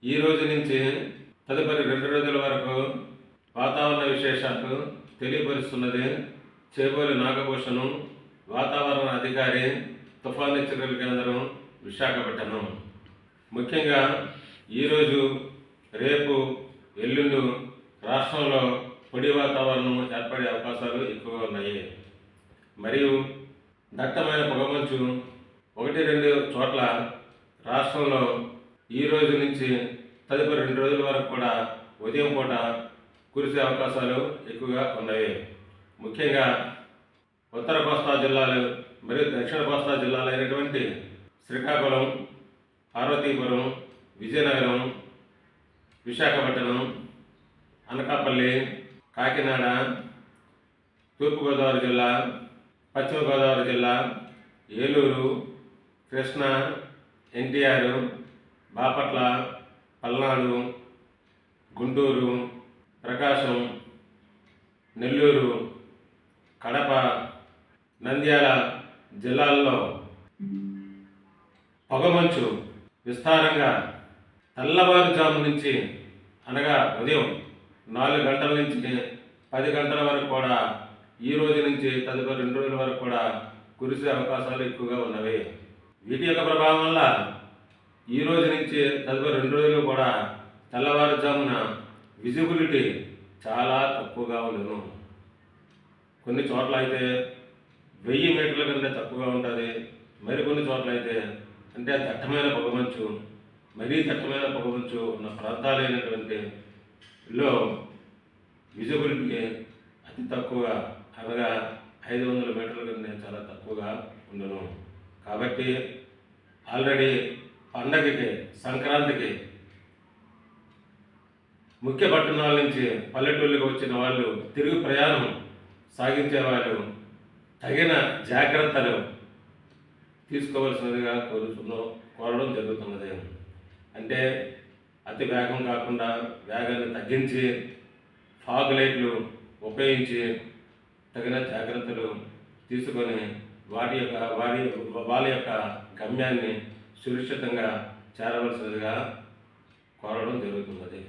ఈ రోజు నుంచి తదుపరి 2 రోజుల వరకు వాతావరణ విశేషాలు తెలియపరుస్తున్నది చేబోలి నాగభూషణం, వాతావరణ అధికారి, తుఫాను హెచ్చరికల కేంద్రం, విశాఖపట్నం. ముఖ్యంగా ఈరోజు, రేపు, ఎల్లుండి రాష్ట్రంలో పొడి వాతావరణం ఏర్పడే అవకాశాలు ఎక్కువగా ఉన్నాయి. మరియు దట్టమైన పొగమంచు 1-2 చోట్ల రాష్ట్రంలో ఈ రోజు నుంచి తదుపరి 2 రోజుల వరకు కూడా ఉదయం పూట కురిసే అవకాశాలు ఎక్కువగా ఉన్నాయి. ముఖ్యంగా ఉత్తర కోస్తా జిల్లాలు మరియు దక్షిణ కోస్తా జిల్లాలు అయినటువంటి శ్రీకాకుళం, పార్వతీపురం, విజయనగరం, విశాఖపట్నం, అనకాపల్లి, కాకినాడ, తూర్పుగోదావరి జిల్లా, పశ్చిమ గోదావరి జిల్లా, ఏలూరు, కృష్ణా, ఎన్టీఆర్, బాపట్ల, పల్నాడు, గుంటూరు, ప్రకాశం, నెల్లూరు, కడప, నంద్యాల జిల్లాల్లో పొగమంచు విస్తారంగా తెల్లవారుజాము నుంచి, అనగా ఉదయం 4 గంటల నుంచి 10 గంటల వరకు కూడా ఈ రోజు నుంచి తదుపరి 2 రోజుల వరకు కూడా కురిసే అవకాశాలు ఎక్కువగా ఉన్నవి. వీటి యొక్క ప్రభావం వల్ల ఈ రోజు నుంచి తదుపరి 2 రోజులు కూడా తెల్లవారుజామున విజిబిలిటీ చాలా తక్కువగా ఉండను. కొన్ని చోట్ల అయితే 1000 మీటర్ల కంటే తక్కువగా ఉంటుంది. మరికొన్ని చోట్ల అయితే అంటే దట్టమైన పొగమంచు, మరీ దట్టమైన పొగమంచు ఉన్న ప్రాంతాలైనటువంటి లో విజిబిలిటీ అతి తక్కువగా, అనగా 500 మీటర్ల కంటే చాలా తక్కువగా ఉండను. కాబట్టి ఆల్రెడీ పండగకి, సంక్రాంతికి ముఖ్య పట్టణాల నుంచి పల్లెటూళ్ళకి వచ్చిన వాళ్ళు, తిరుగు ప్రయాణం సాగించే వాళ్ళు తగిన జాగ్రత్తలు తీసుకోవాల్సినదిగా కోరడం జరుగుతున్నది. అంటే అతి వేగం కాకుండా వేగాన్ని తగ్గించి ఫాగ్ లైట్లు ఉపయోగించి తగిన జాగ్రత్తలు తీసుకొని వాళ్ళ యొక్క గమ్యాన్ని సురక్షితంగా చేరవలసినదిగా కోరడం జరుగుతున్నది.